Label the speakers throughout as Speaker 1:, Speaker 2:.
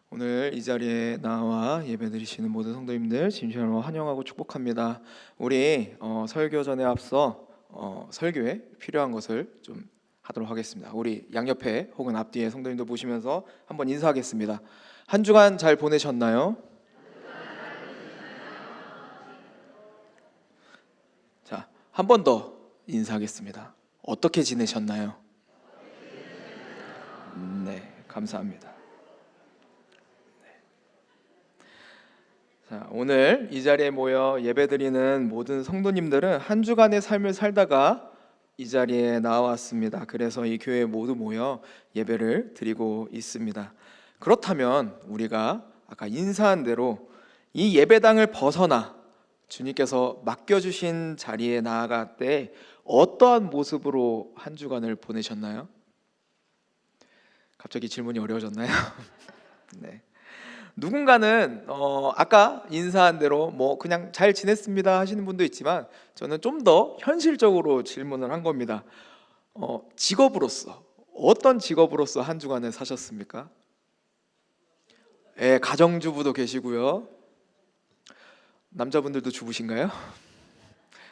Speaker 1: 오늘 이 자리에 나와 예배드리시는 모든 성도님들 진심으로 환영하고 축복합니다. 우리 설교 전에 앞서 설교에 필요한 것을 좀 하도록 하겠습니다. 우리 양옆에 혹은 앞뒤에 성도님들 보시면서 한번 인사하겠습니다. 한 주간 잘 보내셨나요? 자, 한 번 더 인사하겠습니다. 어떻게 지내셨나요? 네, 감사합니다. 자, 오늘 이 자리에 모여 예배드리는 모든 성도님들은 한 주간의 삶을 살다가 이 자리에 나왔습니다. 그래서 이 교회에 모두 모여 예배를 드리고 있습니다. 그렇다면 우리가 아까 인사한 대로 이 예배당을 벗어나 주님께서 맡겨주신 자리에 나아갈 때 어떠한 모습으로 한 주간을 보내셨나요? 갑자기 질문이 어려워졌나요? 네. 누군가는 아까 인사한 대로 뭐 그냥 잘 지냈습니다 하시는 분도 있지만 저는 좀 더 현실적으로 질문을 한 겁니다. 직업으로서 어떤 직업으로서 한 주간을 사셨습니까? 예, 가정주부도 계시고요. 남자분들도 주부신가요?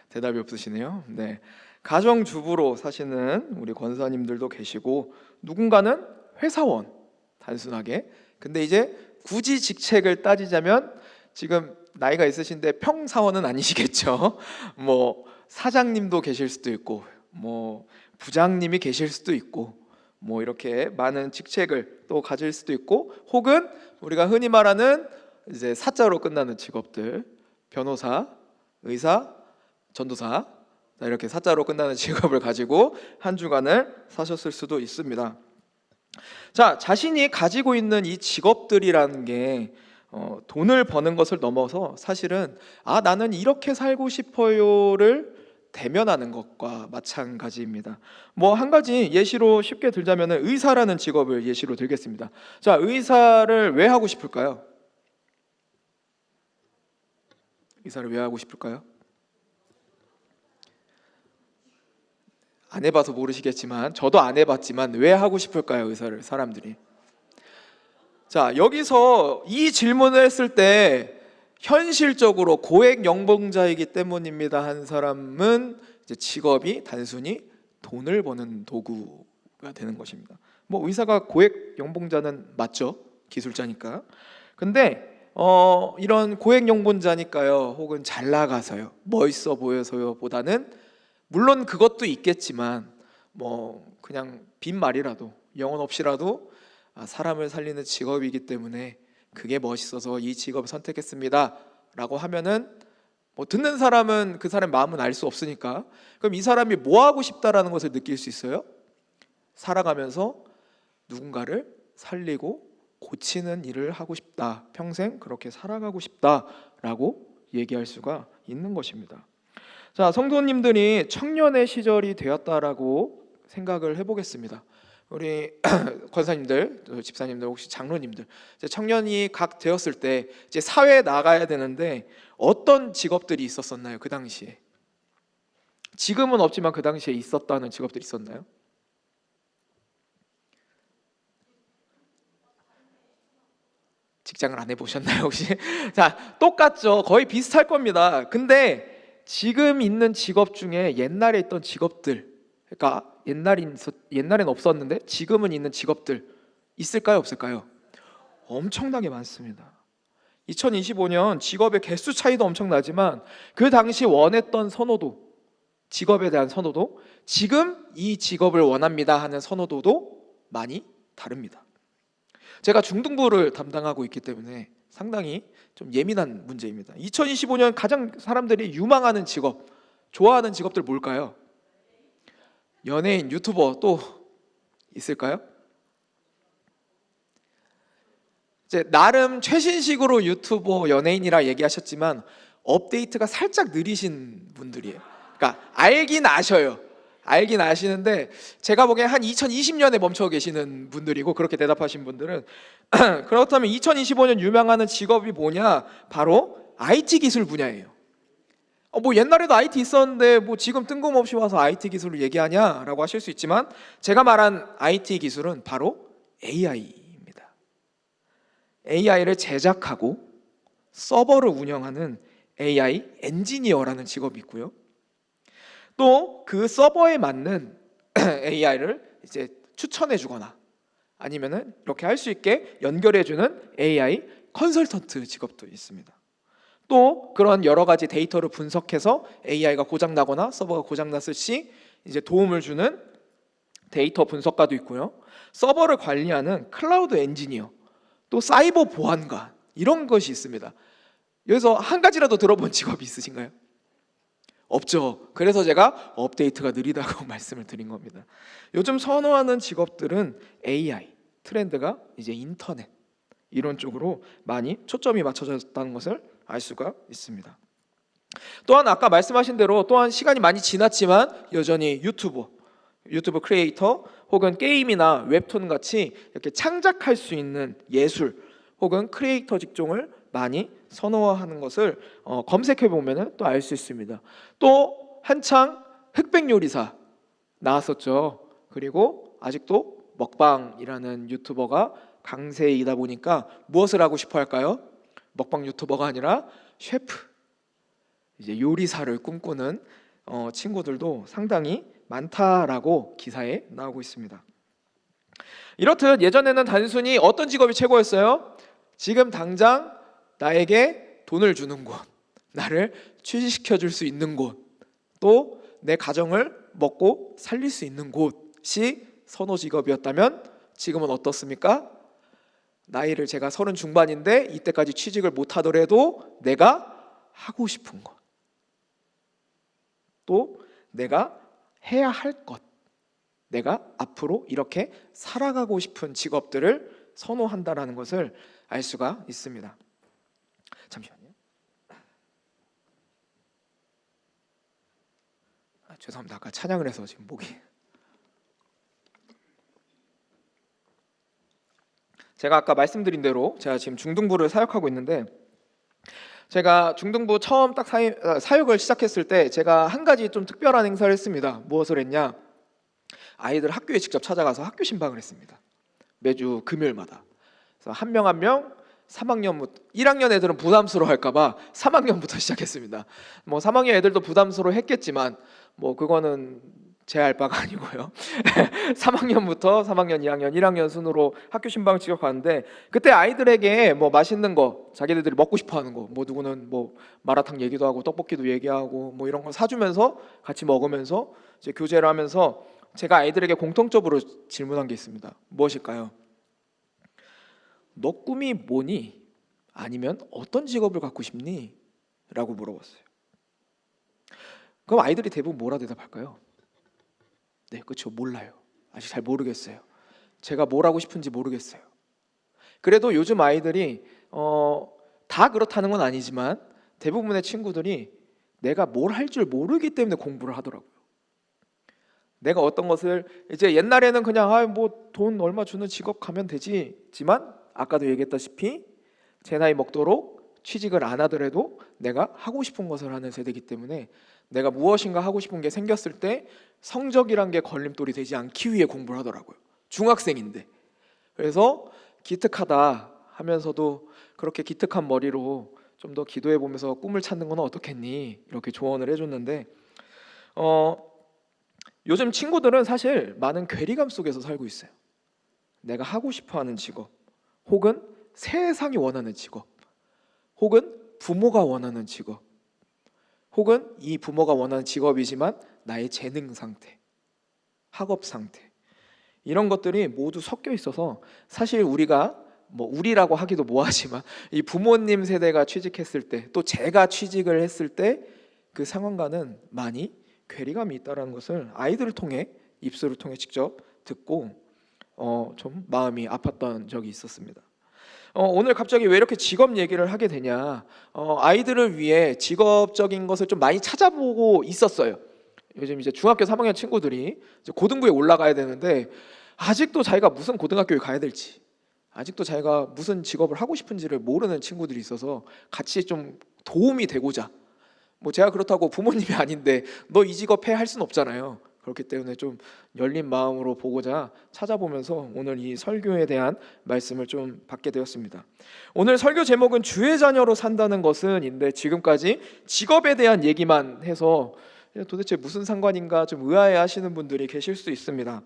Speaker 1: 대답이 없으시네요. 네, 가정주부로 사시는 우리 권사님들도 계시고 누군가는 회사원, 단순하게. 근데 이제 굳이 직책을 따지자면 지금 나이가 있으신데 평사원은 아니시겠죠. 뭐 사장님도 계실 수도 있고 뭐 부장님이 계실 수도 있고 뭐 이렇게 많은 직책을 또 가질 수도 있고, 혹은 우리가 흔히 말하는 이제 사자로 끝나는 직업들, 변호사, 의사, 전도사, 이렇게 사자로 끝나는 직업을 가지고 한 주간을 사셨을 수도 있습니다. 자, 자신이 가지고 있는 이 직업들이라는 게 돈을 버는 것을 넘어서 사실은 나는 이렇게 살고 싶어요를 대면하는 것과 마찬가지입니다. 뭐 한 가지 예시로 쉽게 들자면 의사라는 직업을 예시로 들겠습니다. 자, 의사를 왜 하고 싶을까요? 의사를 왜 하고 싶을까요? 안 해봐서 모르시겠지만 저도 안 해봤지만 왜 하고 싶을까요? 의사를 사람들이. 자, 여기서 이 질문을 했을 때 현실적으로 고액 연봉자이기 때문입니다 한 사람은 이제 직업이 단순히 돈을 버는 도구가 되는 것입니다. 뭐 의사가 고액 연봉자는 맞죠, 기술자니까. 근데 이런 고액 연봉자니까요, 혹은 잘 나가서요, 멋있어 보여서요 보다는, 물론 그것도 있겠지만 뭐 그냥 빈말이라도 영혼 없이라도 사람을 살리는 직업이기 때문에 그게 멋있어서 이 직업을 선택했습니다 라고 하면은 뭐 듣는 사람은 그 사람 마음은 알 수 없으니까, 그럼 이 사람이 뭐 하고 싶다라는 것을 느낄 수 있어요? 살아가면서 누군가를 살리고 고치는 일을 하고 싶다, 평생 그렇게 살아가고 싶다라고 얘기할 수가 있는 것입니다. 자, 성도님들이 청년의 시절이 되었다라고 생각을 해보겠습니다. 우리 권사님들, 집사님들, 혹시 장로님들, 이제 청년이 각 되었을 때 이제 사회에 나가야 되는데 어떤 직업들이 있었었나요? 그 당시에. 지금은 없지만 그 당시에 있었다는 직업들이 있었나요? 직장을 안 해보셨나요 혹시? 자, 똑같죠. 거의 비슷할 겁니다. 근데 지금 있는 직업 중에 옛날에 있던 직업들, 그러니까 옛날엔 없었는데 지금은 있는 직업들 있을까요, 없을까요? 엄청나게 많습니다. 2025년 직업의 개수 차이도 엄청나지만 그 당시 원했던 선호도, 직업에 대한 선호도, 지금 이 직업을 원합니다 하는 선호도도 많이 다릅니다. 제가 중등부를 담당하고 있기 때문에 상당히 좀 예민한 문제입니다. 2025년 가장 사람들이 유망하는 직업, 좋아하는 직업들 뭘까요? 연예인, 유튜버, 또 있을까요? 이제 나름 최신식으로 유튜버, 연예인이라 얘기하셨지만 업데이트가 살짝 느리신 분들이에요. 그러니까 알긴 아셔요. 알긴 아시는데 제가 보기엔 한 2020년에 멈춰 계시는 분들이고, 그렇게 대답하신 분들은 그렇다면 2025년 유명하는 직업이 뭐냐? 바로 IT 기술 분야예요. 뭐 옛날에도 IT 있었는데 뭐 지금 뜬금없이 와서 IT 기술을 얘기하냐라고 하실 수 있지만, 제가 말한 IT 기술은 바로 AI입니다. AI를 제작하고 서버를 운영하는 AI 엔지니어라는 직업이 있고요. 또 그 서버에 맞는 AI를 이제 추천해 주거나 아니면은 이렇게 할 수 있게 연결해 주는 AI 컨설턴트 직업도 있습니다. 또 그런 여러 가지 데이터를 분석해서 AI가 고장 나거나 서버가 고장 났을 시 이제 도움을 주는 데이터 분석가도 있고요. 서버를 관리하는 클라우드 엔지니어, 또 사이버 보안관 이런 것이 있습니다. 여기서 한 가지라도 들어본 직업이 있으신가요? 없죠. 그래서 제가 업데이트가 느리다고 말씀을 드린 겁니다. 요즘 선호하는 직업들은 AI, 트렌드가 이제 인터넷 이런 쪽으로 많이 초점이 맞춰졌다는 것을 알 수가 있습니다. 또한 아까 말씀하신 대로 또한 시간이 많이 지났지만 여전히 유튜브 크리에이터 혹은 게임이나 웹툰 같이 이렇게 창작할 수 있는 예술 혹은 크리에이터 직종을 많이 선호하는 것을 검색해 보면 또 알 수 있습니다. 또 한창 흑백 요리사 나왔었죠. 그리고 아직도 먹방이라는 유튜버가 강세이다 보니까 무엇을 하고 싶어 할까요? 먹방 유튜버가 아니라 셰프, 이제 요리사를 꿈꾸는 친구들도 상당히 많다라고 기사에 나오고 있습니다. 이렇듯 예전에는 단순히 어떤 직업이 최고였어요? 지금 당장 나에게 돈을 주는 곳, 나를 취직시켜 줄 수 있는 곳, 또 내 가정을 먹고 살릴 수 있는 곳이 선호 직업이었다면 지금은 어떻습니까? 나이를 제가 30 중반인데 이때까지 취직을 못 하더라도 내가 하고 싶은 것, 또 내가 해야 할 것, 내가 앞으로 이렇게 살아가고 싶은 직업들을 선호한다라는 것을 알 수가 있습니다. 잠시만요. 죄송합니다. 아까 찬양을 해서 지금 목이. 제가 아까 말씀드린 대로 제가 지금 중등부를 사역하고 있는데, 제가 중등부 처음 딱 사역을 시작했을 때 제가 한 가지 좀 특별한 행사를 했습니다. 무엇을 했냐? 아이들 학교에 직접 찾아가서 학교 신방을 했습니다. 매주 금요일마다. 그래서 한 명 한 명 3학년부터 1학년 애들은 부담스러워할까봐 3학년부터 시작했습니다. 뭐 3학년 애들도 부담스러워했겠지만 뭐 그거는 제 알 바가 아니고요. 3학년부터 3학년, 2학년, 1학년 순으로 학교 신방을 직접 가는데, 그때 아이들에게 뭐 맛있는 거, 자기들이 먹고 싶어하는 거, 뭐 누구는 뭐 마라탕 얘기도 하고 떡볶이도 얘기하고 뭐 이런 거 사주면서 같이 먹으면서 이제 교제를 하면서 제가 아이들에게 공통적으로 질문한 게 있습니다. 무엇일까요? 너 꿈이 뭐니? 아니면 어떤 직업을 갖고 싶니? 라고 물어봤어요. 그럼 아이들이 대부분 뭐라 대답할까요? 네, 그렇죠. 몰라요. 아직 잘 모르겠어요. 제가 뭘 하고 싶은지 모르겠어요. 그래도 요즘 아이들이 다 그렇다는 건 아니지만 대부분의 친구들이 내가 뭘 할 줄 모르기 때문에 공부를 하더라고요. 내가 어떤 것을 이제 옛날에는 그냥 뭐 돈 얼마 주는 직업 가면 되지만 아까도 얘기했다시피 제 나이 먹도록 취직을 안 하더라도 내가 하고 싶은 것을 하는 세대이기 때문에 내가 무엇인가 하고 싶은 게 생겼을 때 성적이란 게 걸림돌이 되지 않기 위해 공부를 하더라고요. 중학생인데. 그래서 기특하다 하면서도 그렇게 기특한 머리로 좀 더 기도해 보면서 꿈을 찾는 건 어떻겠니? 이렇게 조언을 해줬는데, 요즘 친구들은 사실 많은 괴리감 속에서 살고 있어요. 내가 하고 싶어하는 직업, 혹은 세상이 원하는 직업, 혹은 부모가 원하는 직업, 혹은 이 부모가 원하는 직업이지만 나의 재능 상태, 학업 상태, 이런 것들이 모두 섞여 있어서 사실 우리가 뭐 우리라고 하기도 뭐하지만 이 부모님 세대가 취직했을 때, 또 제가 취직을 했을 때 그 상황과는 많이 괴리감이 있다는 것을 아이들을 통해, 입술을 통해 직접 듣고 좀 마음이 아팠던 적이 있었습니다. 오늘 갑자기 왜 이렇게 직업 얘기를 하게 되냐, 아이들을 위해 직업적인 것을 좀 많이 찾아보고 있었어요. 요즘 이제 중학교 3학년 친구들이 이제 고등부에 올라가야 되는데 아직도 자기가 무슨 고등학교에 가야 될지, 아직도 자기가 무슨 직업을 하고 싶은지를 모르는 친구들이 있어서 같이 좀 도움이 되고자, 뭐 제가 그렇다고 부모님이 아닌데 너 이 직업 해 할 수는 없잖아요. 그렇기 때문에 좀 열린 마음으로 보고자 찾아보면서 오늘 이 설교에 대한 말씀을 좀 받게 되었습니다. 오늘 설교 제목은 주의 자녀로 산다는 것은인데, 지금까지 직업에 대한 얘기만 해서 도대체 무슨 상관인가 좀 의아해하시는 분들이 계실 수 있습니다.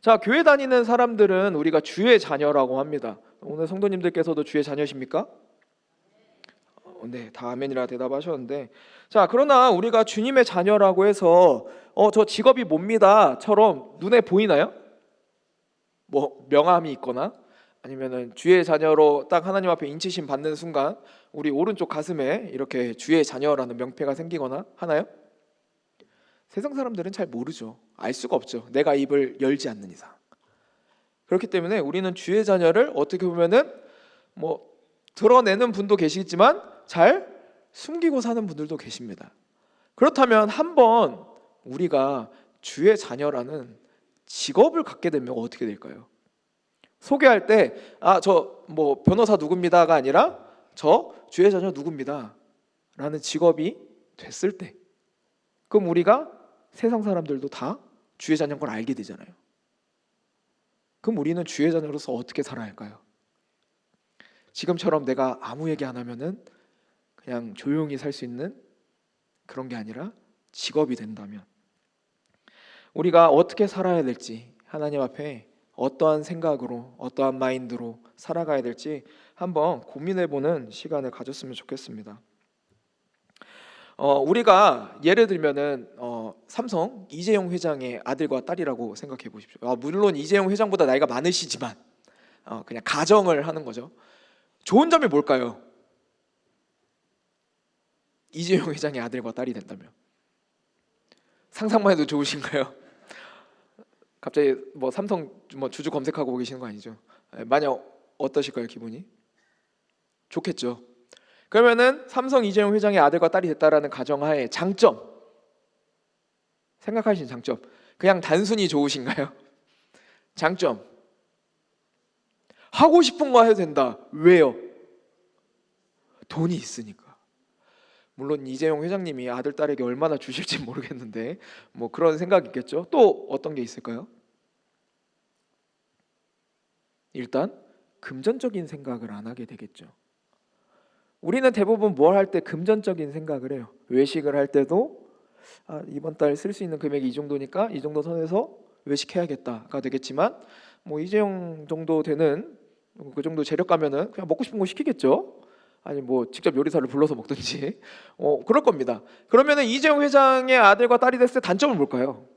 Speaker 1: 자, 교회 다니는 사람들은 우리가 주의 자녀라고 합니다. 오늘 성도님들께서도 주의 자녀십니까? 네, 다 아멘이라 대답하셨는데, 자, 그러나 우리가 주님의 자녀라고 해서 저 직업이 뭡니다처럼 눈에 보이나요? 뭐 명함이 있거나 아니면은 주의 자녀로 딱 하나님 앞에 인치심 받는 순간 우리 오른쪽 가슴에 이렇게 주의 자녀라는 명패가 생기거나 하나요? 세상 사람들은 잘 모르죠. 알 수가 없죠. 내가 입을 열지 않는 이상. 그렇기 때문에 우리는 주의 자녀를 어떻게 보면은 뭐 드러내는 분도 계시지만 잘 숨기고 사는 분들도 계십니다. 그렇다면 한번 우리가 주의 자녀라는 직업을 갖게 되면 어떻게 될까요? 소개할 때 저 뭐 변호사 누굽니다가 아니라 저 주의 자녀 누굽니다 라는 직업이 됐을 때, 그럼 우리가 세상 사람들도 다 주의 자녀인 걸 알게 되잖아요. 그럼 우리는 주의 자녀로서 어떻게 살아야 할까요? 지금처럼 내가 아무 얘기 안 하면은 그냥 조용히 살 수 있는 그런 게 아니라 직업이 된다면 우리가 어떻게 살아야 될지, 하나님 앞에 어떠한 생각으로 어떠한 마인드로 살아가야 될지 한번 고민해보는 시간을 가졌으면 좋겠습니다. 우리가 예를 들면은 삼성 이재용 회장의 아들과 딸이라고 생각해 보십시오. 물론 이재용 회장보다 나이가 많으시지만 그냥 가정을 하는 거죠. 좋은 점이 뭘까요? 이재용 회장의 아들과 딸이 된다면 상상만 해도 좋으신가요? 갑자기 뭐 삼성 주주 검색하고 계시는 거 아니죠? 만약 어떠실까요, 기분이? 좋겠죠. 그러면은 삼성 이재용 회장의 아들과 딸이 됐다라는 가정하에 장점, 생각하시는 장점, 그냥 단순히 좋으신가요? 장점, 하고 싶은 거 해도 된다. 왜요? 돈이 있으니까. 물론 이재용 회장님이 아들 딸에게 얼마나 주실지 모르겠는데 뭐 그런 생각이 있겠죠. 또 어떤 게 있을까요? 일단 금전적인 생각을 안 하게 되겠죠. 우리는 대부분 뭘 할 때 금전적인 생각을 해요. 외식을 할 때도 이번 달 쓸 수 있는 금액이 이 정도니까 이 정도 선에서 외식해야겠다가 되겠지만, 뭐 이재용 정도 되는 그 정도 재력 가면은 그냥 먹고 싶은 거 시키겠죠. 아니 뭐 직접 요리사를 불러서 먹든지 그럴 겁니다. 그러면은 이재용 회장의 아들과 딸이 됐을 때 단점은 뭘까요?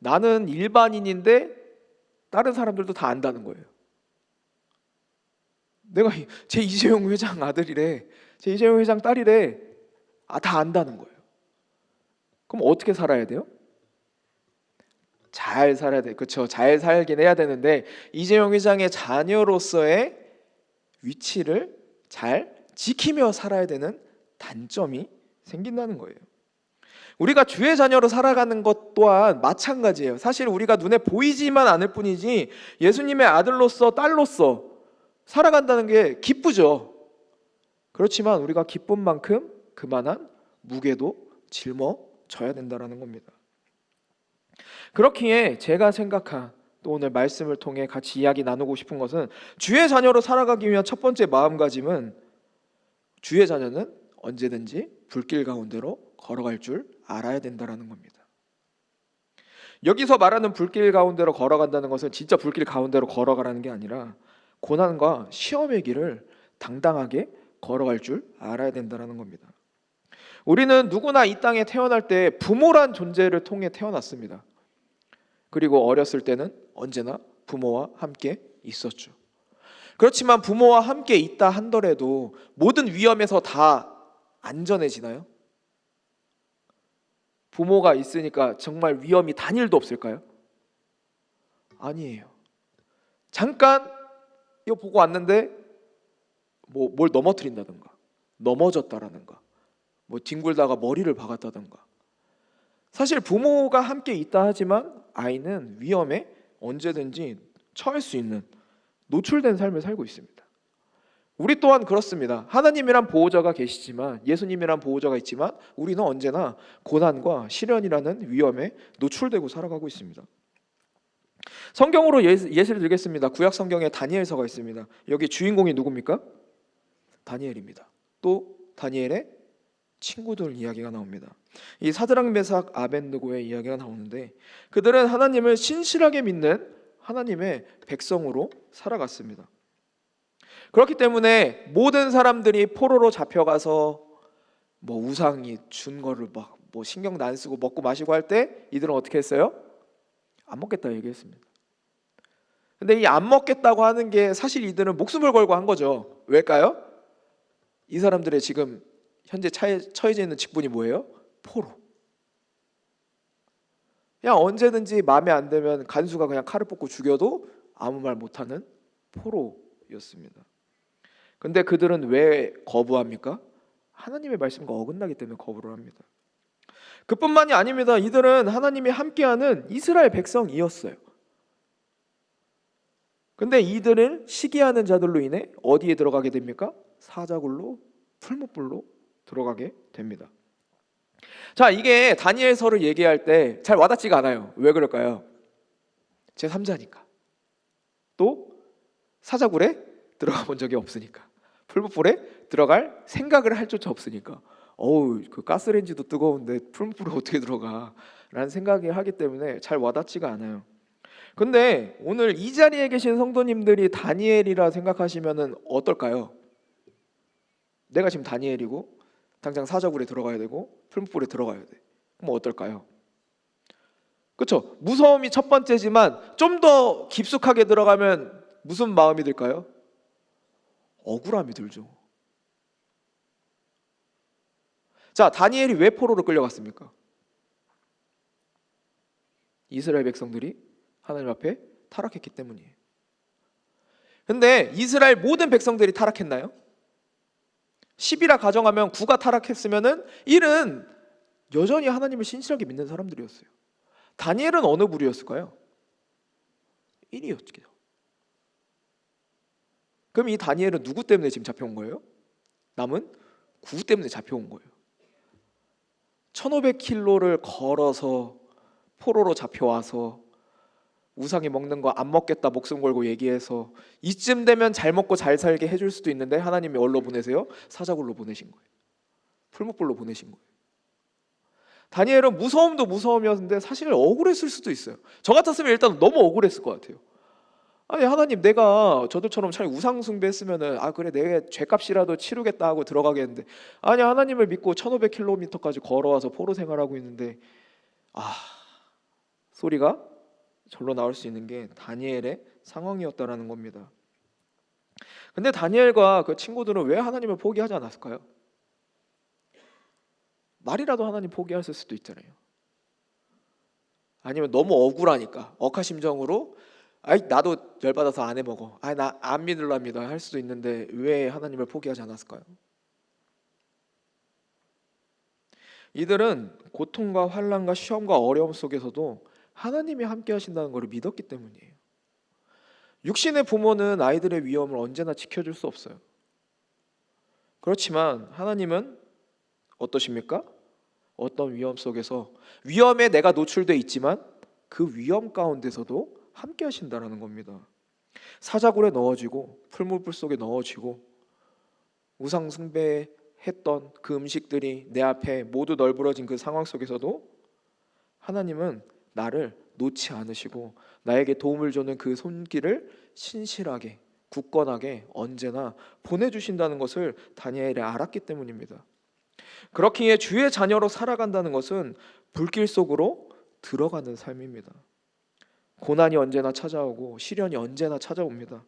Speaker 1: 나는 일반인인데 다른 사람들도 다 안다는 거예요. 내가 제 이재용 회장 아들이래, 제 이재용 회장 딸이래, 다 안다는 거예요. 그럼 어떻게 살아야 돼요? 잘 살아야 돼. 그렇죠. 잘 살긴 해야 되는데 이재용 회장의 자녀로서의 위치를 잘 지키며 살아야 되는 단점이 생긴다는 거예요. 우리가 주의 자녀로 살아가는 것 또한 마찬가지예요. 사실 우리가 눈에 보이지만 않을 뿐이지 예수님의 아들로서 딸로서 살아간다는 게 기쁘죠. 그렇지만 우리가 기쁜 만큼 그만한 무게도 짊어져야 된다는 겁니다. 그렇기에 제가 생각한, 또 오늘 말씀을 통해 같이 이야기 나누고 싶은 것은, 주의 자녀로 살아가기 위한 첫 번째 마음가짐은 주의 자녀는 언제든지 불길 가운데로 걸어갈 줄 알아야 된다는 겁니다. 여기서 말하는 불길 가운데로 걸어간다는 것은 진짜 불길 가운데로 걸어가라는 게 아니라 고난과 시험의 길을 당당하게 걸어갈 줄 알아야 된다는 겁니다. 우리는 누구나 이 땅에 태어날 때 부모란 존재를 통해 태어났습니다. 그리고 어렸을 때는 언제나 부모와 함께 있었죠. 그렇지만 부모와 함께 있다 한더라도 모든 위험에서 다 안전해지나요? 부모가 있으니까 정말 위험이 단일도 없을까요? 아니에요. 잠깐 이거 보고 왔는데 뭘 넘어뜨린다든가 넘어졌다라든가 뭐 뒹굴다가 머리를 박았다든가. 사실 부모가 함께 있다 하지만 아이는 위험에 언제든지 처할 수 있는 노출된 삶을 살고 있습니다. 우리 또한 그렇습니다. 하나님이란 보호자가 계시지만, 예수님이란 보호자가 있지만 우리는 언제나 고난과 시련이라는 위험에 노출되고 살아가고 있습니다. 성경으로 예시를 들겠습니다. 구약 성경에 다니엘서가 있습니다. 여기 주인공이 누굽니까? 다니엘입니다. 또 다니엘의 친구들 이야기가 나옵니다. 이 사드락 메삭 아벤느고의 이야기가 나오는데, 그들은 하나님을 신실하게 믿는 하나님의 백성으로 살아갔습니다. 그렇기 때문에 모든 사람들이 포로로 잡혀가서 우상이 준 거를 신경도 안 쓰고 먹고 마시고 할 때 이들은 어떻게 했어요? 안 먹겠다 얘기했습니다. 근데 이 안 먹겠다고 하는 게 사실 이들은 목숨을 걸고 한 거죠. 왜일까요? 이 사람들의 지금 현재 처해져 있는 직분이 뭐예요? 포로. 그냥 언제든지 마음에 안 들면 간수가 그냥 칼을 뽑고 죽여도 아무 말 못하는 포로였습니다. 근데 그들은 왜 거부합니까? 하나님의 말씀과 어긋나기 때문에 거부를 합니다. 그뿐만이 아닙니다. 이들은 하나님이 함께하는 이스라엘 백성이었어요. 근데 이들은 시기하는 자들로 인해 어디에 들어가게 됩니까? 사자굴로, 풀무불로 들어가게 됩니다. 자, 이게 다니엘서를 얘기할 때 잘 와닿지가 않아요. 왜 그럴까요? 제3자니까. 또 사자굴에 들어가 본 적이 없으니까. 풀무불에 들어갈 생각을 할 조차 없으니까. 그 가스레인지도 뜨거운데 풀무불에 어떻게 들어가? 라는 생각이 하기 때문에 잘 와닿지가 않아요. 근데 오늘 이 자리에 계신 성도님들이 다니엘이라 생각하시면 어떨까요? 내가 지금 다니엘이고 당장 사자굴에 들어가야 되고 풀무불에 들어가야 돼. 그럼 어떨까요? 그렇죠? 무서움이 첫 번째지만 좀 더 깊숙하게 들어가면 무슨 마음이 들까요? 억울함이 들죠. 자, 다니엘이 왜 포로로 끌려갔습니까? 이스라엘 백성들이 하나님 앞에 타락했기 때문이에요. 근데 이스라엘 모든 백성들이 타락했나요? 10이라 가정하면 9가 타락했으면은 1은 여전히 하나님을 신실하게 믿는 사람들이었어요. 다니엘은 어느 부류였을까요? 1이었죠. 그럼 이 다니엘은 누구 때문에 지금 잡혀온 거예요? 남은 9 때문에 잡혀온 거예요. 1500km를 걸어서 포로로 잡혀와서 우상이 먹는 거 안 먹겠다 목숨 걸고 얘기해서 이쯤 되면 잘 먹고 잘 살게 해줄 수도 있는데 하나님이 어디로 보내세요? 사자굴로 보내신 거예요. 풀무불로 보내신 거예요. 다니엘은 무서움도 무서움이었는데 사실 억울했을 수도 있어요. 저 같았으면 일단 너무 억울했을 것 같아요. 아니 하나님, 내가 저들처럼 차라리 우상 숭배했으면은 그래 내 죄값이라도 치르겠다 하고 들어가겠는데, 아니 하나님을 믿고 1500km까지 걸어와서 포로 생활하고 있는데 소리가 절로 나올 수 있는 게 다니엘의 상황이었다라는 겁니다. 근데 다니엘과 그 친구들은 왜 하나님을 포기하지 않았을까요? 말이라도 하나님 포기했을 수도 있잖아요. 아니면 너무 억울하니까 억하심정으로 나도 열받아서 안 해먹어, 나 안 믿을랍니다 할 수도 있는데 왜 하나님을 포기하지 않았을까요? 이들은 고통과 환난과 시험과 어려움 속에서도 하나님이 함께 하신다는 것을 믿었기 때문이에요. 육신의 부모는 아이들의 위험을 언제나 지켜줄 수 없어요. 그렇지만 하나님은 어떠십니까? 어떤 위험 속에서, 위험에 내가 노출돼 있지만 그 위험 가운데서도 함께 하신다라는 겁니다. 사자굴에 넣어지고 풀무불 속에 넣어지고 우상 숭배했던 그 음식들이 내 앞에 모두 널브러진 그 상황 속에서도 하나님은 나를 놓지 않으시고 나에게 도움을 주는 그 손길을 신실하게 굳건하게 언제나 보내주신다는 것을 다니엘이 알았기 때문입니다. 그렇기에 주의 자녀로 살아간다는 것은 불길 속으로 들어가는 삶입니다. 고난이 언제나 찾아오고 시련이 언제나 찾아옵니다.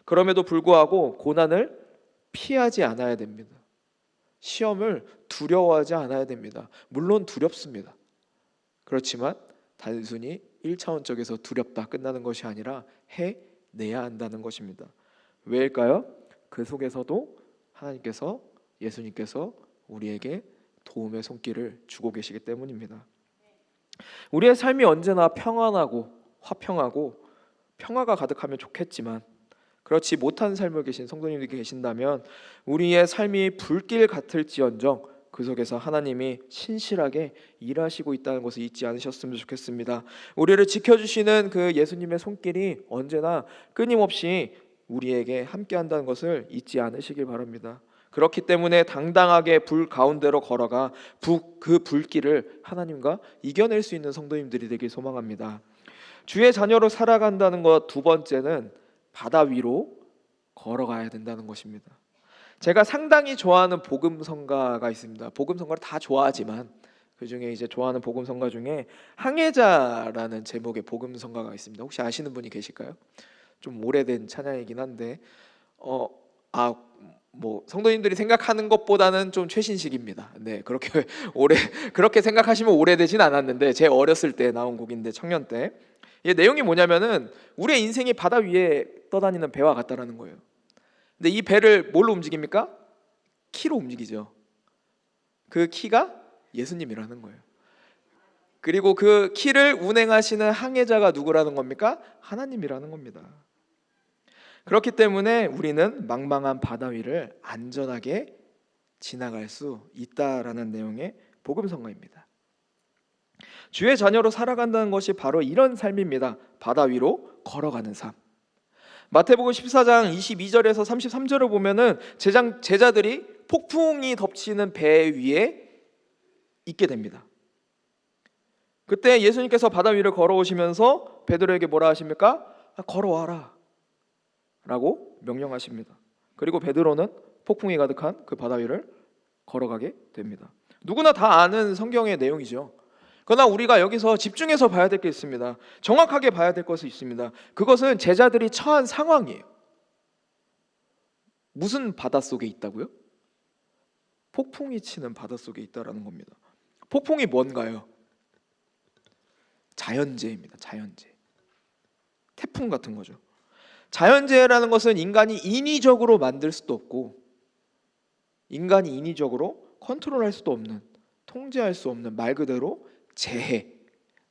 Speaker 1: 그럼에도 불구하고 고난을 피하지 않아야 됩니다. 시험을 두려워하지 않아야 됩니다. 물론 두렵습니다. 그렇지만 단순히 1차원적에서 두렵다 끝나는 것이 아니라 해내야 한다는 것입니다. 왜일까요? 그 속에서도 하나님께서, 예수님께서 우리에게 도움의 손길을 주고 계시기 때문입니다. 우리의 삶이 언제나 평안하고 화평하고 평화가 가득하면 좋겠지만 그렇지 못한 삶을 계신 성도님들이 계신다면 우리의 삶이 불길 같을지언정 그 속에서 하나님이 신실하게 일하시고 있다는 것을 잊지 않으셨으면 좋겠습니다. 우리를 지켜주시는 그 예수님의 손길이 언제나 끊임없이 우리에게 함께한다는 것을 잊지 않으시길 바랍니다. 그렇기 때문에 당당하게 불 가운데로 걸어가 그 불길을 하나님과 이겨낼 수 있는 성도님들이 되길 소망합니다. 주의 자녀로 살아간다는 것 두 번째는 바다 위로 걸어가야 된다는 것입니다. 제가 상당히 좋아하는 복음성가가 있습니다. 복음성가를 다 좋아하지만 그 중에 이제 좋아하는 복음성가 중에 항해자라는 제목의 복음성가가 있습니다. 혹시 아시는 분이 계실까요? 좀 오래된 찬양이긴 한데 뭐 성도님들이 생각하는 것보다는 좀 최신식입니다. 네, 그렇게 생각하시면 오래되진 않았는데 제 어렸을 때 나온 곡인데 청년 때. 이 내용이 뭐냐면은 우리의 인생이 바다 위에 떠다니는 배와 같다라는 거예요. 근데 이 배를 뭘로 움직입니까? 키로 움직이죠. 그 키가 예수님이라는 거예요. 그리고 그 키를 운행하시는 항해자가 누구라는 겁니까? 하나님이라는 겁니다. 그렇기 때문에 우리는 망망한 바다 위를 안전하게 지나갈 수 있다라는 내용의 복음성가입니다. 주의 자녀로 살아간다는 것이 바로 이런 삶입니다. 바다 위로 걸어가는 삶. 마태복음 14장 22절에서 33절을 보면은 제자들이 폭풍이 덮치는 배 위에 있게 됩니다. 그때 예수님께서 바다 위를 걸어오시면서 베드로에게 뭐라 하십니까? 걸어와라 라고 명령하십니다. 그리고 베드로는 폭풍이 가득한 그 바다 위를 걸어가게 됩니다. 누구나 다 아는 성경의 내용이죠. 그러나 우리가 여기서 집중해서 봐야 될 게 있습니다. 정확하게 봐야 될 것이 있습니다. 그것은 제자들이 처한 상황이에요. 무슨 바닷속에 있다고요? 폭풍이 치는 바닷속에 있다라는 겁니다. 폭풍이 뭔가요? 자연재해입니다. 자연재해. 태풍 같은 거죠. 자연재해라는 것은 인간이 인위적으로 만들 수도 없고 인간이 인위적으로 컨트롤할 수도 없는, 통제할 수 없는 말 그대로 재해,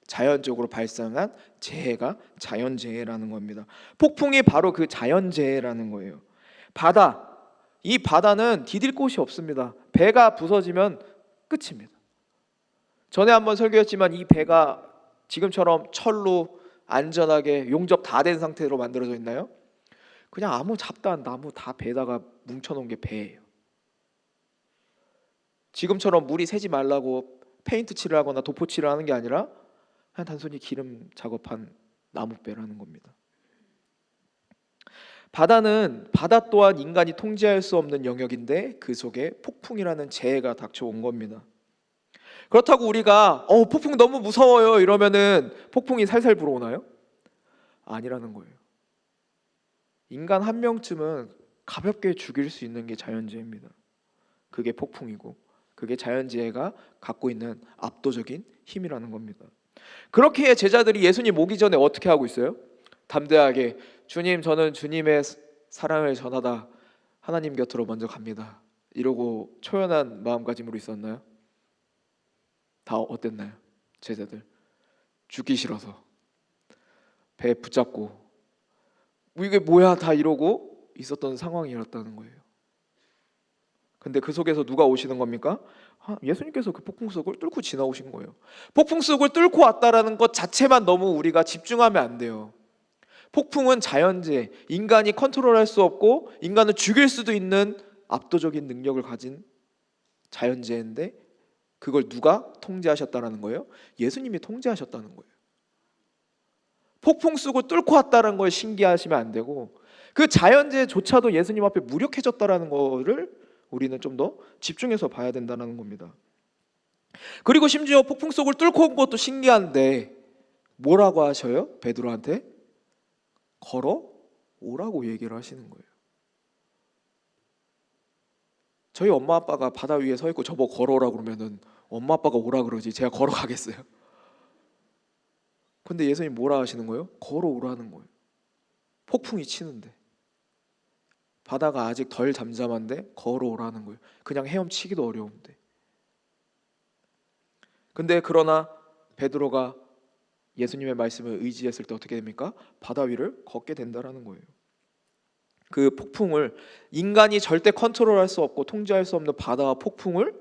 Speaker 1: 자연적으로 발생한 재해가 자연재해라는 겁니다. 폭풍이 바로 그 자연재해라는 거예요. 바다, 이 바다는 디딜 곳이 없습니다. 배가 부서지면 끝입니다. 전에 한번 설교했지만 이 배가 지금처럼 철로 안전하게 용접 다 된 상태로 만들어져 있나요? 그냥 아무 잡다한 나무 다 배에다가 뭉쳐놓은 게 배예요. 지금처럼 물이 새지 말라고 페인트 칠을 하거나 도포 칠을 하는 게 아니라 그냥 단순히 기름 작업한 나무배라는 겁니다. 바다는 바다 또한 인간이 통제할 수 없는 영역인데 그 속에 폭풍이라는 재해가 닥쳐온 겁니다. 그렇다고 우리가 폭풍 너무 무서워요 이러면은 폭풍이 살살 불어오나요? 아니라는 거예요. 인간 한 명쯤은 가볍게 죽일 수 있는 게 자연재해입니다. 그게 폭풍이고 그게 자연재해가 갖고 있는 압도적인 힘이라는 겁니다. 그렇게 제자들이 예수님 오기 전에 어떻게 하고 있어요? 담대하게 주님 저는 주님의 사랑을 전하다 하나님 곁으로 먼저 갑니다 이러고 초연한 마음가짐으로 있었나요? 다 어땠나요? 제자들 죽기 싫어서 배 붙잡고 이게 뭐야 다 이러고 있었던 상황이었다는 거예요. 근데 그 속에서 누가 오시는 겁니까? 예수님께서 그 폭풍 속을 뚫고 지나오신 거예요. 폭풍 속을 뚫고 왔다라는 것 자체만 너무 우리가 집중하면 안 돼요. 폭풍은 자연재해, 인간이 컨트롤할 수 없고 인간을 죽일 수도 있는 압도적인 능력을 가진 자연재해인데 그걸 누가 통제하셨다라는 거예요? 예수님이 통제하셨다는 거예요. 폭풍 속을 뚫고 왔다는 걸 신기하시면 안 되고 그 자연재해조차도 예수님 앞에 무력해졌다라는 거를 우리는 좀 더 집중해서 봐야 된다는 겁니다. 그리고 심지어 폭풍 속을 뚫고 온 것도 신기한데 뭐라고 하셔요? 베드로한테 걸어오라고 얘기를 하시는 거예요. 저희 엄마 아빠가 바다 위에 서 있고 저보고 걸어오라고 그러면은 엄마 아빠가 오라 그러지 제가 걸어가겠어요? 근데 예수님 뭐라 하시는 거예요? 걸어오라는 거예요. 폭풍이 치는데 바다가 아직 덜 잠잠한데 걸어오라는 거예요. 그냥 헤엄치기도 어려운데. 근데 그러나 베드로가 예수님의 말씀을 의지했을 때 어떻게 됩니까? 바다 위를 걷게 된다라는 거예요. 그 폭풍을, 인간이 절대 컨트롤할 수 없고 통제할 수 없는 바다와 폭풍을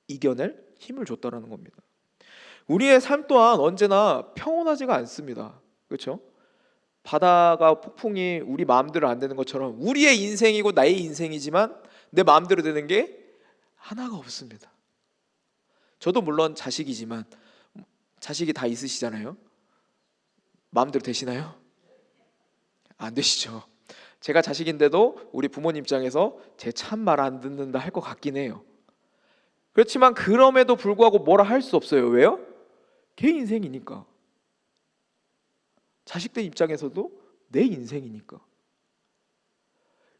Speaker 1: 이겨낼 힘을 줬다라는 겁니다. 우리의 삶 또한 언제나 평온하지가 않습니다. 그렇죠? 바다가 폭풍이 우리 마음대로 안 되는 것처럼 우리의 인생이고 나의 인생이지만 내 마음대로 되는 게 하나가 없습니다. 저도 물론 자식이지만, 자식이 다 있으시잖아요. 마음대로 되시나요? 안 되시죠. 제가 자식인데도 우리 부모님 입장에서 제 참 말 안 듣는다 할 것 같긴 해요. 그렇지만 그럼에도 불구하고 뭐라 할 수 없어요. 왜요? 걔 인생이니까. 자식들 입장에서도 내 인생이니까.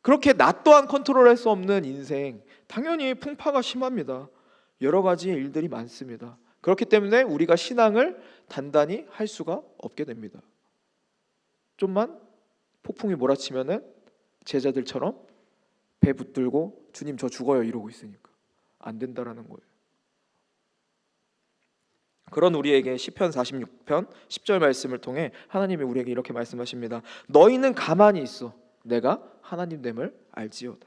Speaker 1: 그렇게 나 또한 컨트롤할 수 없는 인생, 당연히 풍파가 심합니다. 여러 가지 일들이 많습니다. 그렇기 때문에 우리가 신앙을 단단히 할 수가 없게 됩니다. 좀만 폭풍이 몰아치면은 제자들처럼 배 붙들고 주님 저 죽어요 이러고 있으니까 안 된다라는 거예요. 그런 우리에게 시편 46편 10절 말씀을 통해 하나님이 우리에게 이렇게 말씀하십니다. 너희는 가만히 있어 내가 하나님 됨을 알지어다.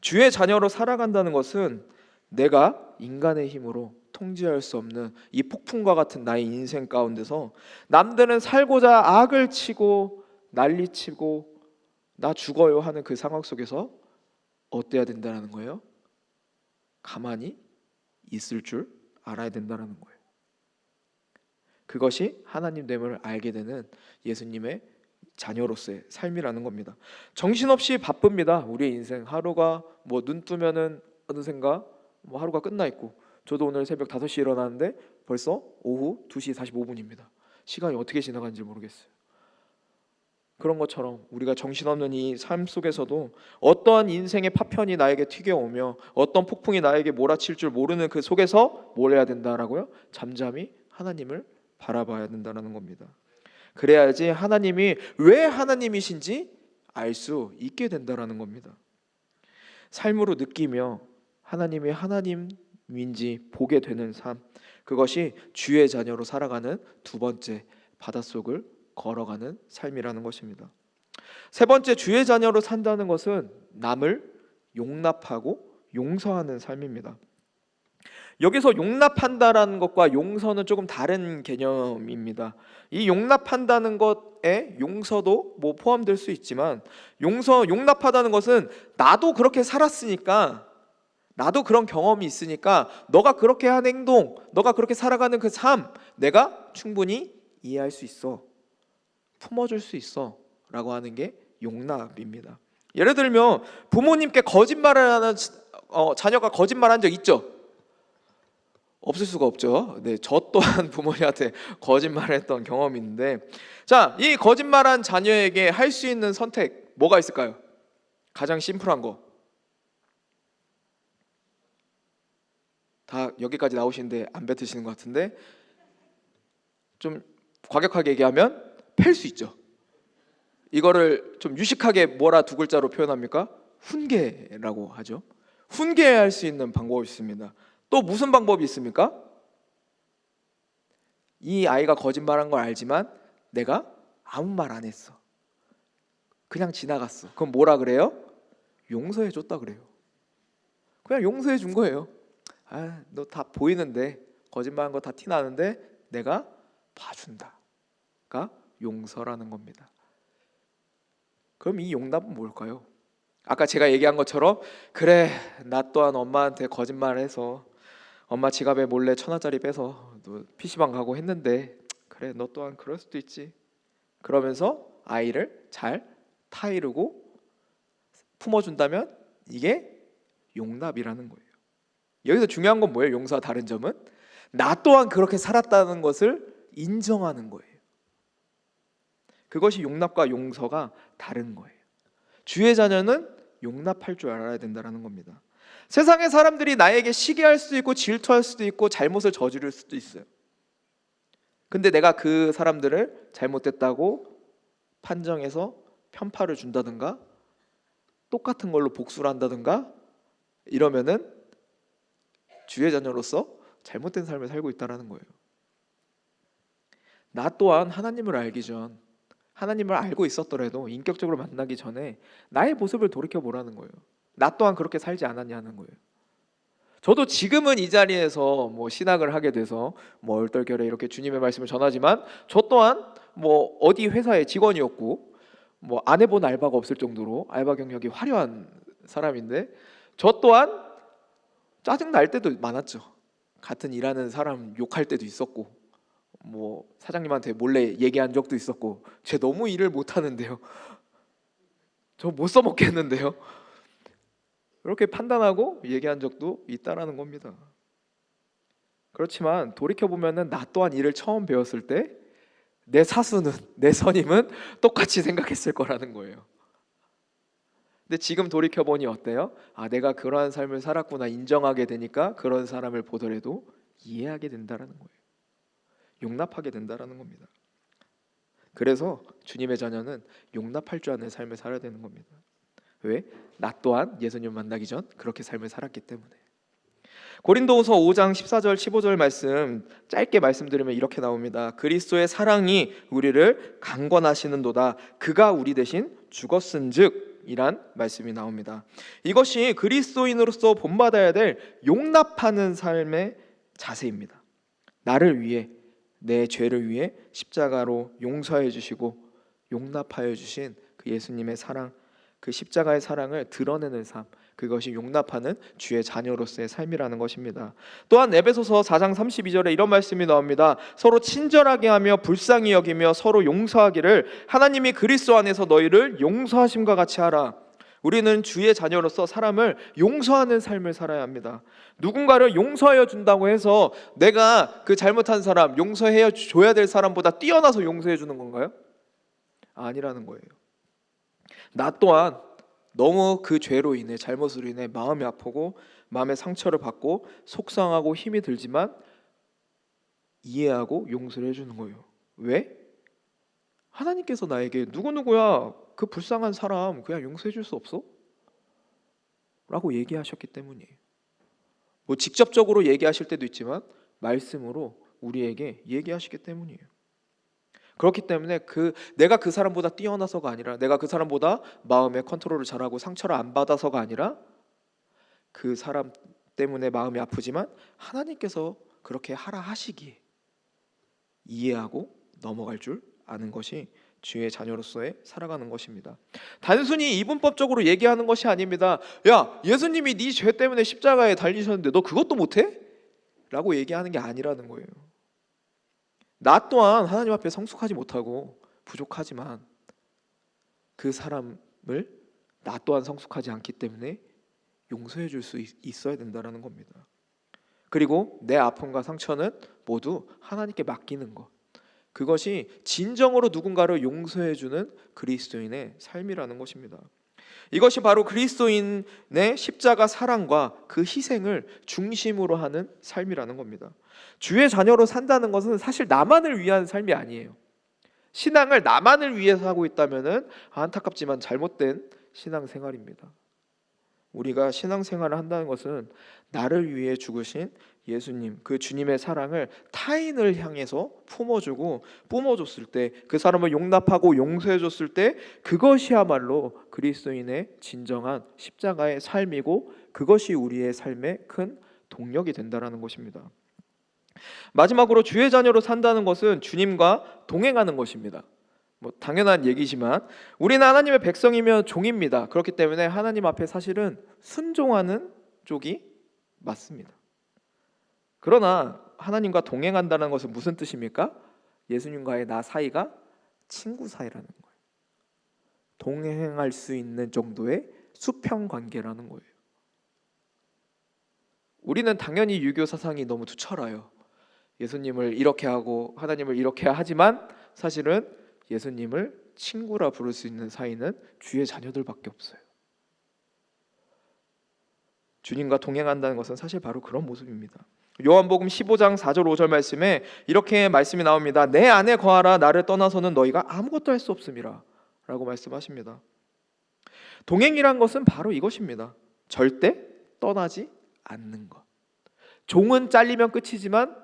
Speaker 1: 주의 자녀로 살아간다는 것은 내가 인간의 힘으로 통제할 수 없는 이 폭풍과 같은 나의 인생 가운데서 남들은 살고자 악을 치고 난리치고 나 죽어요 하는 그 상황 속에서 어때야 된다는 거예요? 가만히 있을 줄 알아야 된다는 거예요. 그것이 하나님 됨을 알게 되는 예수님의 자녀로서의 삶이라는 겁니다. 정신없이 바쁩니다. 우리의 인생 하루가 뭐 눈 뜨면은 어느샌가 뭐 하루가 끝나 있고, 저도 오늘 새벽 5시에 일어났는데 벌써 오후 2시 45분입니다. 시간이 어떻게 지나간지 모르겠어요. 그런 것처럼 우리가 정신없는 이 삶 속에서도 어떠한 인생의 파편이 나에게 튀겨오며 어떤 폭풍이 나에게 몰아칠 줄 모르는 그 속에서 뭘 해야 된다라고요? 잠잠히 하나님을 바라봐야 된다는 겁니다. 그래야지 하나님이 왜 하나님이신지 알 수 있게 된다는 겁니다. 삶으로 느끼며 하나님이 하나님인지 보게 되는 삶, 그것이 주의 자녀로 살아가는 두 번째 바닷속을 걸어가는 삶이라는 것입니다. 세 번째, 주의 자녀로 산다는 것은 남을 용납하고 용서하는 삶입니다. 여기서 용납한다라는 것과 용서는 조금 다른 개념입니다. 이 용납한다는 것에 용서도 뭐 포함될 수 있지만, 용납하다는 것은 나도 그렇게 살았으니까, 나도 그런 경험이 있으니까 너가 그렇게 한 행동, 너가 그렇게 살아가는 그 삶, 내가 충분히 이해할 수 있어, 품어줄 수 있어 라고 하는 게 용납입니다. 예를 들면 부모님께 거짓말을 하는 자녀가 거짓말한 적 있죠? 없을 수가 없죠. 네, 저 또한 부모님한테 거짓말을 했던 경험이 있는데, 자, 이 거짓말한 자녀에게 할 수 있는 선택 뭐가 있을까요? 가장 심플한 거. 다 여기까지 나오시는데 안 뱉으시는 것 같은데, 좀 과격하게 얘기하면 팰 수 있죠. 이거를 좀 유식하게 뭐라 두 글자로 표현합니까? 훈계라고 하죠. 훈계할 수 있는 방법이 있습니다. 또 무슨 방법이 있습니까? 이 아이가 거짓말한 걸 알지만 내가 아무 말 안 했어, 그냥 지나갔어. 그럼 뭐라 그래요? 용서해 줬다 그래요. 그냥 용서해 준 거예요. 아, 너 다 보이는데, 거짓말한 거 다 티나는데 내가 봐준다가 용서라는 겁니다. 그럼 이 용납은 뭘까요? 아까 제가 얘기한 것처럼, 그래 나 또한 엄마한테 거짓말을 해서 엄마 지갑에 몰래 1,000원짜리 빼서 너 PC방 가고 했는데, 그래 너 또한 그럴 수도 있지, 그러면서 아이를 잘 타이르고 품어준다면 이게 용납이라는 거예요. 여기서 중요한 건 뭐예요? 용서와 다른 점은 나 또한 그렇게 살았다는 것을 인정하는 거예요. 그것이 용납과 용서가 다른 거예요. 주의 자녀는 용납할 줄 알아야 된다는 겁니다. 세상의 사람들이 나에게 시기할 수도 있고 질투할 수도 있고 잘못을 저지를 수도 있어요. 근데 내가 그 사람들을 잘못됐다고 판정해서 편파를 준다든가 똑같은 걸로 복수를 한다든가 이러면은 주의 자녀로서 잘못된 삶을 살고 있다는 거예요. 나 또한 하나님을 알기 전, 하나님을 알고 있었더라도 인격적으로 만나기 전에 나의 모습을 돌이켜보라는 거예요. 나 또한 그렇게 살지 않았냐는 거예요. 저도 지금은 이 자리에서 신학을 하게 돼서 얼떨결에 이렇게 주님의 말씀을 전하지만, 저 또한 어디 회사의 직원이었고 안 해본 알바가 없을 정도로 알바 경력이 화려한 사람인데, 저 또한 짜증 날 때도 많았죠. 같은 일하는 사람 욕할 때도 있었고, 사장님한테 몰래 얘기한 적도 있었고, 쟤 너무 일을 못하는데요, 저 못 써먹겠는데요, 그렇게 판단하고 얘기한 적도 있다라는 겁니다. 그렇지만 돌이켜보면은 나 또한 일을 처음 배웠을 때 내 사수는, 내 선임은 똑같이 생각했을 거라는 거예요. 근데 지금 돌이켜보니 어때요? 내가 그러한 삶을 살았구나 인정하게 되니까 그런 사람을 보더라도 이해하게 된다라는 거예요. 용납하게 된다라는 겁니다. 그래서 주님의 자녀는 용납할 줄 아는 삶을 살아야 되는 겁니다. 왜? 나 또한 예수님 만나기 전 그렇게 삶을 살았기 때문에. 고린도후서 5장 14절 15절 말씀 짧게 말씀드리면 이렇게 나옵니다. 그리스도의 사랑이 우리를 강권하시는도다. 그가 우리 대신 죽었은즉 이란 말씀이 나옵니다. 이것이 그리스도인으로서 본받아야 될 용납하는 삶의 자세입니다. 나를 위해, 내 죄를 위해 십자가로 용서해 주시고 용납하여 주신 그 예수님의 사랑, 그 십자가의 사랑을 드러내는 삶, 그것이 용납하는 주의 자녀로서의 삶이라는 것입니다. 또한 에베소서 4장 32절에 이런 말씀이 나옵니다. 서로 친절하게 하며 불쌍히 여기며 서로 용서하기를 하나님이 그리스도 안에서 너희를 용서하심과 같이 하라. 우리는 주의 자녀로서 사람을 용서하는 삶을 살아야 합니다. 누군가를 용서하여 준다고 해서 내가 그 잘못한 사람, 용서해 줘야 될 사람보다 뛰어나서 용서해 주는 건가요? 아니라는 거예요. 나 또한 너무 그 죄로 인해, 잘못으로 인해 마음이 아프고 마음의 상처를 받고 속상하고 힘이 들지만 이해하고 용서를 해주는 거예요. 왜? 하나님께서 나에게 누구누구야 그 불쌍한 사람 그냥 용서해 줄 수 없어? 라고 얘기하셨기 때문이에요. 직접적으로 얘기하실 때도 있지만 말씀으로 우리에게 얘기하시기 때문이에요. 그렇기 때문에 내가 그 사람보다 뛰어나서가 아니라, 내가 그 사람보다 마음의 컨트롤을 잘하고 상처를 안 받아서가 아니라, 그 사람 때문에 마음이 아프지만 하나님께서 그렇게 하라 하시기에 이해하고 넘어갈 줄 아는 것이 주의 자녀로서의 살아가는 것입니다. 단순히 이분법적으로 얘기하는 것이 아닙니다. 야, 예수님이 네 죄 때문에 십자가에 달리셨는데 너 그것도 못해? 라고 얘기하는 게 아니라는 거예요. 나 또한 하나님 앞에 성숙하지 못하고 부족하지만 그 사람을 나 또한 성숙하지 않기 때문에 용서해 줄 수 있어야 된다는 겁니다. 그리고 내 아픔과 상처는 모두 하나님께 맡기는 것, 그것이 진정으로 누군가를 용서해 주는 그리스도인의 삶이라는 것입니다. 이것이 바로 그리스도인의 십자가 사랑과 그 희생을 중심으로 하는 삶이라는 겁니다. 주의 자녀로 산다는 것은 사실 나만을 위한 삶이 아니에요. 신앙을 나만을 위해서 하고 있다면 안타깝지만 잘못된 신앙생활입니다. 우리가 신앙생활을 한다는 것은 나를 위해 죽으신 예수님, 그 주님의 사랑을 타인을 향해서 품어주고 뿜어줬을 때, 그 사람을 용납하고 용서해줬을 때, 그것이야말로 그리스도인의 진정한 십자가의 삶이고 그것이 우리의 삶의 큰 동력이 된다는 것입니다. 마지막으로 주의 자녀로 산다는 것은 주님과 동행하는 것입니다. 당연한 얘기지만 우리는 하나님의 백성이며 종입니다. 그렇기 때문에 하나님 앞에 사실은 순종하는 쪽이 맞습니다. 그러나 하나님과 동행한다는 것은 무슨 뜻입니까? 예수님과의 나 사이가 친구 사이라는 거예요. 동행할 수 있는 정도의 수평 관계라는 거예요. 우리는 당연히 유교 사상이 너무 투철해요. 예수님을 이렇게 하고 하나님을 이렇게 하지만 사실은 예수님을 친구라 부를 수 있는 사이는 주의 자녀들밖에 없어요. 주님과 동행한다는 것은 사실 바로 그런 모습입니다. 요한복음 15장 4절 5절 말씀에 이렇게 말씀이 나옵니다. 내 안에 거하라. 나를 떠나서는 너희가 아무것도 할 수 없음이라 라고 말씀하십니다. 동행이란 것은 바로 이것입니다. 절대 떠나지 않는 것. 종은 잘리면 끝이지만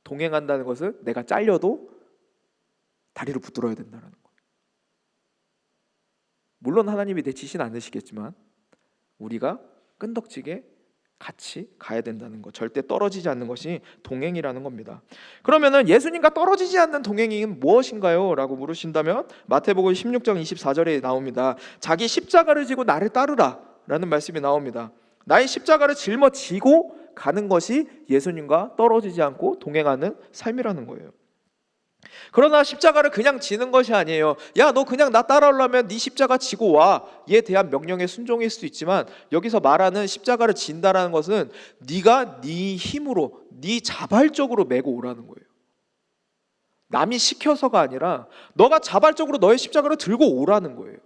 Speaker 1: 동행한다는 것은 내가 잘려도 다리를 붙들어야 된다는 거예요. 물론 하나님이 내치진 않으시겠지만 우리가 끈덕지게 같이 가야 된다는 것, 절대 떨어지지 않는 것이 동행이라는 겁니다. 그러면은 예수님과 떨어지지 않는 동행이 무엇인가요? 라고 물으신다면 마태복음 16장 24절에 나옵니다. 자기 십자가를 지고 나를 따르라 라는 말씀이 나옵니다. 나의 십자가를 짊어지고 가는 것이 예수님과 떨어지지 않고 동행하는 삶이라는 거예요. 그러나 십자가를 그냥 지는 것이 아니에요. 야, 너 그냥 나 따라오려면 네 십자가 지고 와. 에 대한 명령에 순종일 수도 있지만 여기서 말하는 십자가를 진다라는 것은 네가 네 힘으로, 네 자발적으로 메고 오라는 거예요. 남이 시켜서가 아니라 너가 자발적으로 너의 십자가를 들고 오라는 거예요.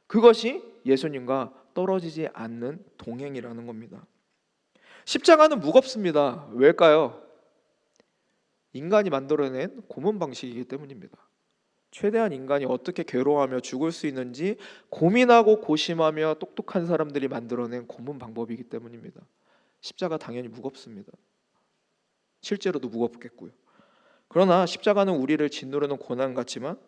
Speaker 1: 그것이 예수님과 떨어지지 않는 동행이라는 겁니다. 십자가는 무겁습니다. 왜일까요? 인간이 만들어낸 고문 방식이기 때문입니다. 최대한 인간이 어떻게 괴로워하며 죽을 수 있는지 고민하고 고심하며 똑똑한 사람들이 만들어낸 고문 방법이기 때문입니다. 십자가 당연히 무겁습니다. 실제로도 무겁겠고요. 그러나 십자가는 우리를 짓누르는 고난 같지만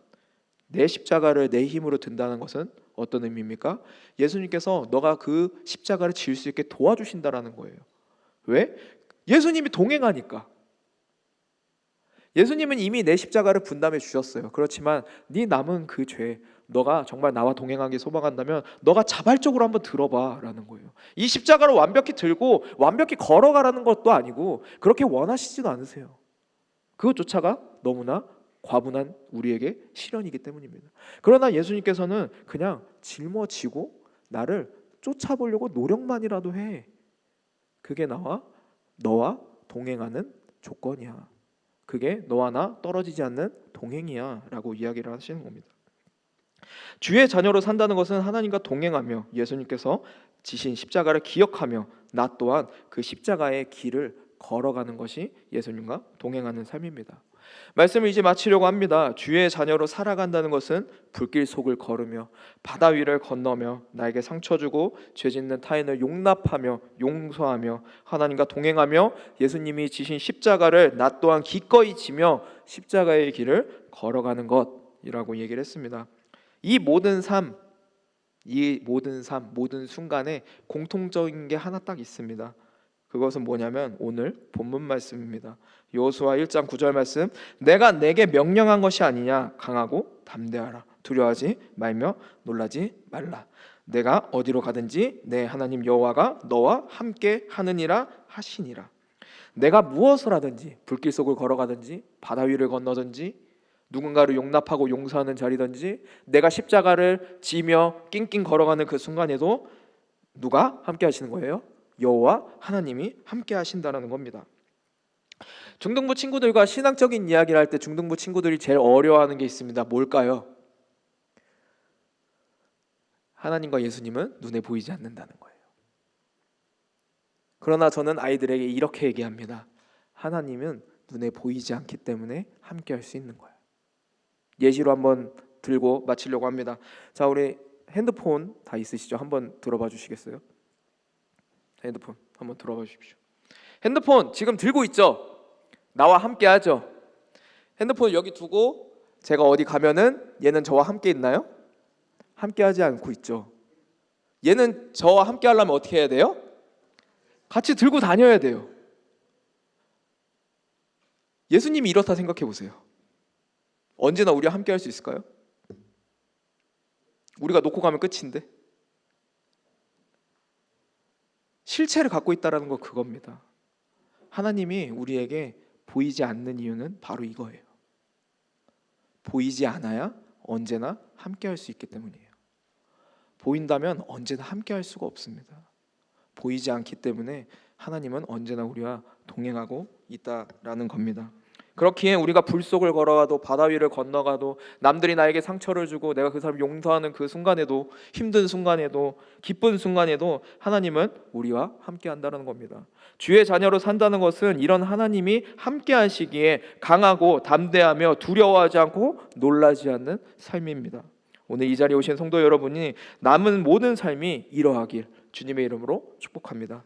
Speaker 1: 내 십자가를 내 힘으로 든다는 것은 어떤 의미입니까? 예수님께서 너가 그 십자가를 질 수 있게 도와주신다라는 거예요. 왜? 예수님이 동행하니까. 예수님은 이미 내 십자가를 분담해 주셨어요. 그렇지만 네 남은 그 죄, 너가 정말 나와 동행하기 소망한다면 너가 자발적으로 한번 들어봐라는 거예요. 이 십자가를 완벽히 들고 완벽히 걸어가라는 것도 아니고 그렇게 원하시지도 않으세요. 그것조차가 너무나 과분한 우리에게 시련이기 때문입니다. 그러나 예수님께서는 그냥 짊어지고 나를 쫓아보려고 노력만이라도 해. 그게 너와 동행하는 조건이야. 그게 너와 나 떨어지지 않는 동행이야 라고 이야기를 하시는 겁니다. 주의 자녀로 산다는 것은 하나님과 동행하며 예수님께서 지신 십자가를 기억하며 나 또한 그 십자가의 길을 걸어가는 것이 예수님과 동행하는 삶입니다. 말씀을 이제 마치려고 합니다. 주의 자녀로 살아간다는 것은 불길 속을 걸으며 바다 위를 건너며 나에게 상처 주고 죄 짓는 타인을 용납하며 용서하며 하나님과 동행하며 예수님이 지신 십자가를 나 또한 기꺼이 지며 십자가의 길을 걸어가는 것이라고 얘기를 했습니다. 이 모든 삶, 모든 순간에 공통적인 게 하나 딱 있습니다. 그것은 뭐냐면 오늘 본문 말씀입니다. 여호수아 1장 9절 말씀, 내가 내게 명령한 것이 아니냐, 강하고 담대하라, 두려워하지 말며 놀라지 말라. 내가 어디로 가든지 내 하나님 여호와가 너와 함께 하느니라 하시니라. 내가 무엇을 하든지, 불길 속을 걸어가든지 바다 위를 건너든지 누군가를 용납하고 용서하는 자리든지 내가 십자가를 지며 낑낑 걸어가는 그 순간에도 누가 함께 하시는 거예요? 여호와 하나님이 함께 하신다는 겁니다. 중등부 친구들과 신앙적인 이야기를 할 때 중등부 친구들이 제일 어려워하는 게 있습니다. 뭘까요? 하나님과 예수님은 눈에 보이지 않는다는 거예요. 그러나 저는 아이들에게 이렇게 얘기합니다. 하나님은 눈에 보이지 않기 때문에 함께 할 수 있는 거예요. 예시로 한번 들고 마치려고 합니다. 자, 우리 핸드폰 다 있으시죠? 한번 들어봐 주시겠어요? 핸드폰 한번 들어봐 주십시오. 핸드폰 지금 들고 있죠? 나와 함께 하죠? 핸드폰을 여기 두고 제가 어디 가면은 얘는 저와 함께 있나요? 함께 하지 않고 있죠. 얘는 저와 함께 하려면 어떻게 해야 돼요? 같이 들고 다녀야 돼요. 예수님이 이렇다 생각해 보세요. 언제나 우리와 함께 할 수 있을까요? 우리가 놓고 가면 끝인데. 실체를 갖고 있다는 건 그겁니다. 하나님이 우리에게 보이지 않는 이유는 바로 이거예요. 보이지 않아야 언제나 함께 할 수 있기 때문이에요. 보인다면 언제나 함께 할 수가 없습니다. 보이지 않기 때문에 하나님은 언제나 우리와 동행하고 있다라는 겁니다. 그렇기에 우리가 불 속을 걸어가도 바다 위를 건너가도 남들이 나에게 상처를 주고 내가 그 사람 용서하는 그 순간에도 힘든 순간에도 기쁜 순간에도 하나님은 우리와 함께 한다는 겁니다. 주의 자녀로 산다는 것은 이런 하나님이 함께 하시기에 강하고 담대하며 두려워하지 않고 놀라지 않는 삶입니다. 오늘 이 자리에 오신 성도 여러분이 남은 모든 삶이 이러하길 주님의 이름으로 축복합니다.